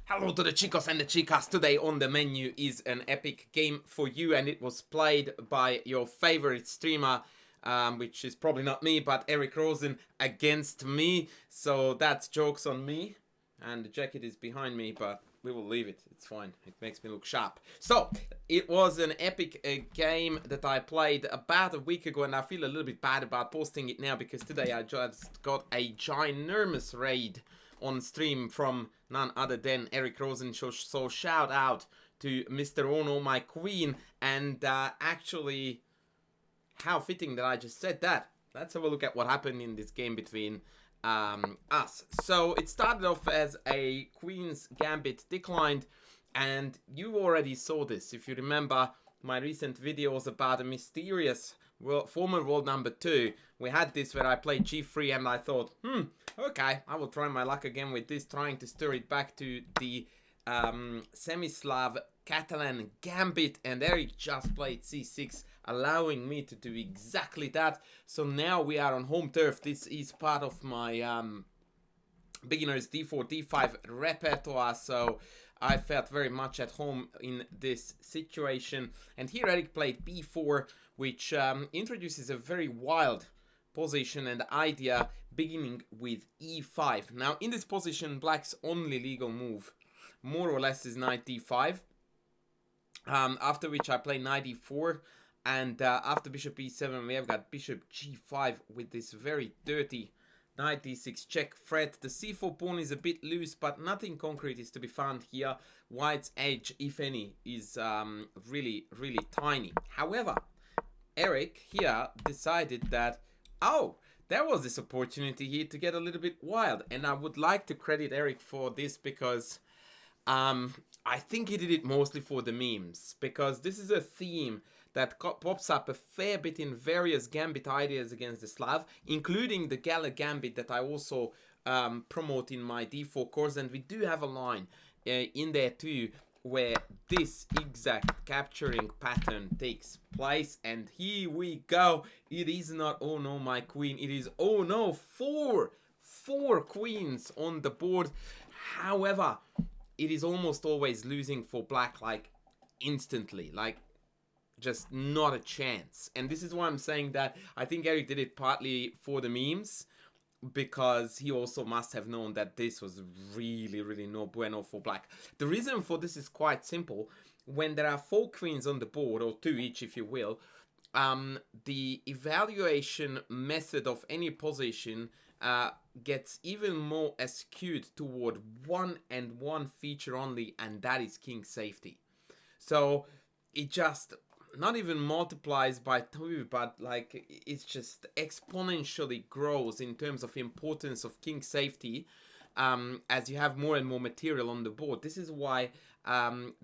Hello to the chicos and the chicas. Today on the menu is an epic game for you, and it was played by your favorite streamer, which is probably not me, but Eric Rosen against me. So that's jokes on me. And the jacket is behind me, but we will leave it. It's fine. It makes me look sharp. So, it was an epic game that I played about a week ago, and I feel a little bit bad about posting it now because today I just got a ginormous raid on stream from none other than Eric Rosen. So shout out to Mr. Ono, my queen, and actually, how fitting that I just said that. Let's have a look at what happened in this game between us. So it started off as a queen's gambit declined, and you already saw this if you remember my recent videos about a mysterious former world number 2. We had this where I played g3 and I thought, okay, I will try my luck again with this, trying to stir it back to the semi-Slav Catalan gambit, and Eric just played c6, allowing me to do exactly that. So now we are on home turf. This is part of my beginners d4, d5 repertoire, so I felt very much at home in this situation. And here Eric played b4, which introduces a very wild position and idea, beginning with e5. Now in this position, black's only legal move more or less is knight d5, after which I play knight e4, and after bishop e7 we have got bishop g5 with this very dirty knight d6 check threat. The c4 pawn is a bit loose, but nothing concrete is to be found here. White's edge, if any, is really tiny. However, Eric here decided that, oh, there was this opportunity here to get a little bit wild, and I would like to credit Eric for this because I think he did it mostly for the memes, because this is a theme that pops up a fair bit in various gambit ideas against the Slav, including the Gala gambit that I also promote in my d4 course, and we do have a line in there too where this exact capturing pattern takes place. And here we go. It is not oh no my queen, it is oh no four queens on the board. However, it is almost always losing for black, like instantly, like just not a chance. And this is why I'm saying that I think Eric did it partly for the memes, because he also must have known that this was really no bueno for black. The reason for this is quite simple. When there are 4 queens on the board, or 2 each if you will, the evaluation method of any position gets even more skewed toward one feature only, and that is king safety. So it just not even multiplies by 2, but like it's just exponentially grows in terms of importance of king safety as you have more and more material on the board. This is why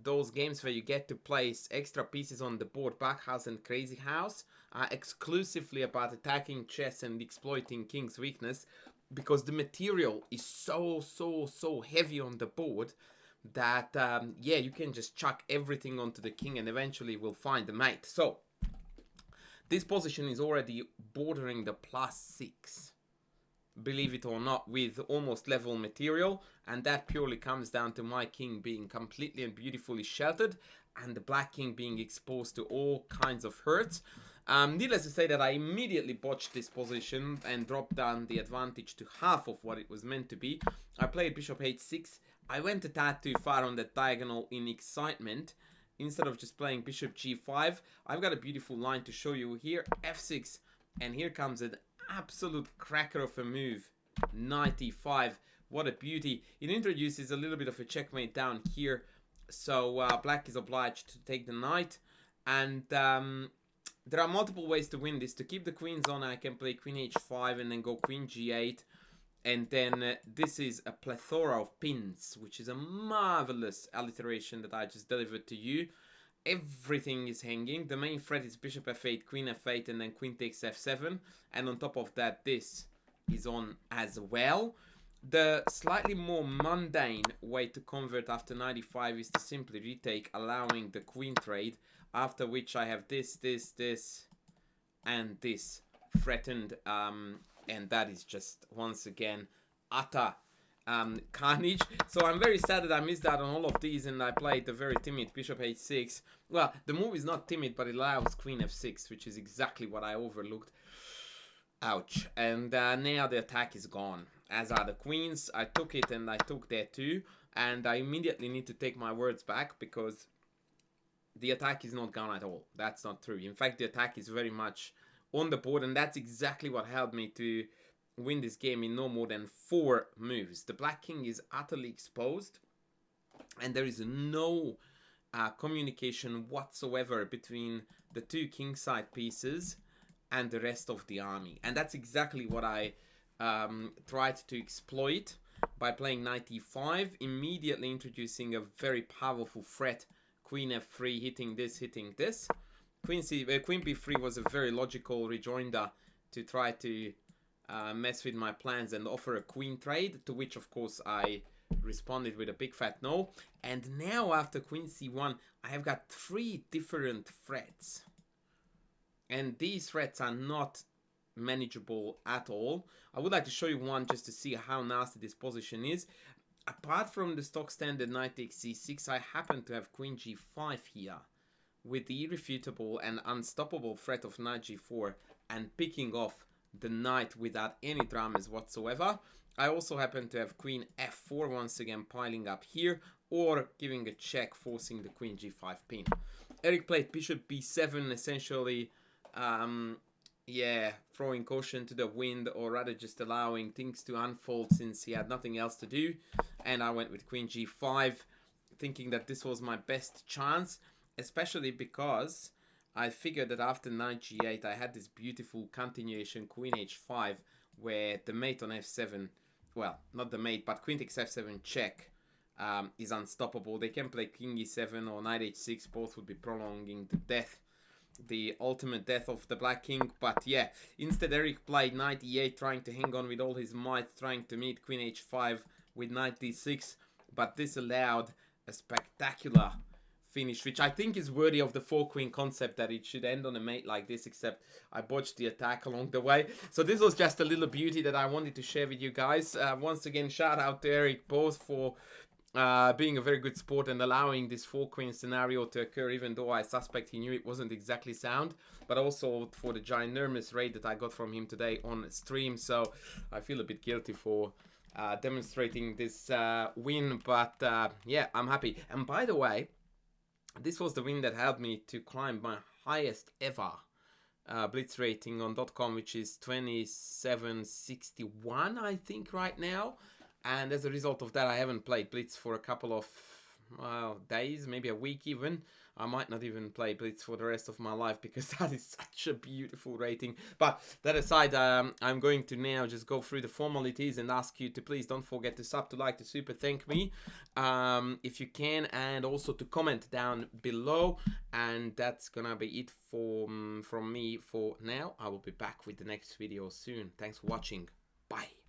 those games where you get to place extra pieces on the board, Backhouse and Crazy House, are exclusively about attacking chess and exploiting king's weakness, because the material is so heavy on the board that yeah, you can just chuck everything onto the king and eventually we'll find the mate. So this position is already bordering the +6, believe it or not, with almost level material, and that purely comes down to my king being completely and beautifully sheltered and the black king being exposed to all kinds of hurts. Needless to say that I immediately botched this position and dropped down the advantage to half of what it was meant to be. I played bishop h6. I went a tad too far on that diagonal in excitement. Instead of just playing bishop g5, I've got a beautiful line to show you here. f6, and here comes an absolute cracker of a move. Knight e5. What a beauty. It introduces a little bit of a checkmate down here. So black is obliged to take the knight. And there are multiple ways to win this. To keep the queens on, I can play queen h5 and then go queen g8. And then this is a plethora of pins, which is a marvelous alliteration that I just delivered to you. Everything is hanging. The main threat is bishop f8, queen f8, and then queen takes f7. And on top of that, this is on as well. The slightly more mundane way to convert after knight e5 is to simply retake, allowing the queen trade. After which I have this, and this threatened. And that is just, once again, utter carnage. So I'm very sad that I missed out on all of these, and I played the very timid bishop h6. Well, the move is not timid, but it allows queen f6, which is exactly what I overlooked. Ouch. And now the attack is gone, as are the queens. I took it, and I took there too, and I immediately need to take my words back, because the attack is not gone at all. That's not true. In fact, the attack is very much on the board, and that's exactly what helped me to win this game in no more than 4 moves. The black king is utterly exposed, and there is no communication whatsoever between the 2 kingside pieces and the rest of the army. And that's exactly what I tried to exploit by playing knight e5, immediately introducing a very powerful threat, queen f3, hitting this. Queen b3 was a very logical rejoinder to try to mess with my plans and offer a queen trade, to which of course I responded with a big fat no. And now after queen c1, I have got 3 different threats, and these threats are not manageable at all. I would like to show you one just to see how nasty this position is. Apart from the stock standard knight takes c6, I happen to have queen g5 here, with the irrefutable and unstoppable threat of knight g4, and picking off the knight without any dramas whatsoever. I also happen to have queen f4 once again piling up here, or giving a check, forcing the queen g5 pin. Eric played bishop b7, essentially throwing caution to the wind, or rather just allowing things to unfold since he had nothing else to do. And I went with queen g5, thinking that this was my best chance, especially because I figured that after knight g8 I had this beautiful continuation queen h5, where the mate on f7, well, not the mate, but queen takes f7 check is unstoppable. They can play king e7 or knight h6, both would be prolonging the death, the ultimate death of the black king. But yeah, instead Eric played knight e8, trying to hang on with all his might, trying to meet queen h5 with knight d6, but this allowed a spectacular finish, which I think is worthy of the 4-queen concept, that it should end on a mate like this, except I botched the attack along the way. So this was just a little beauty that I wanted to share with you guys. Once again, shout out to Eric both for being a very good sport and allowing this 4-queen scenario to occur, even though I suspect he knew it wasn't exactly sound, but also for the ginormous raid that I got from him today on stream. So I feel a bit guilty for demonstrating this win, but yeah, I'm happy. And by the way, this was the win that helped me to climb my highest ever blitz rating on .com, which is 2761, I think, right now. And as a result of that, I haven't played blitz for a couple of days, maybe a week even. I might not even play blitz for the rest of my life, because that is such a beautiful rating. But that aside, I'm going to now just go through the formalities and ask you to please don't forget to sub, to like, to super thank me if you can, and also to comment down below. And that's gonna be it from me for now. I will be back with the next video soon. Thanks for watching. Bye.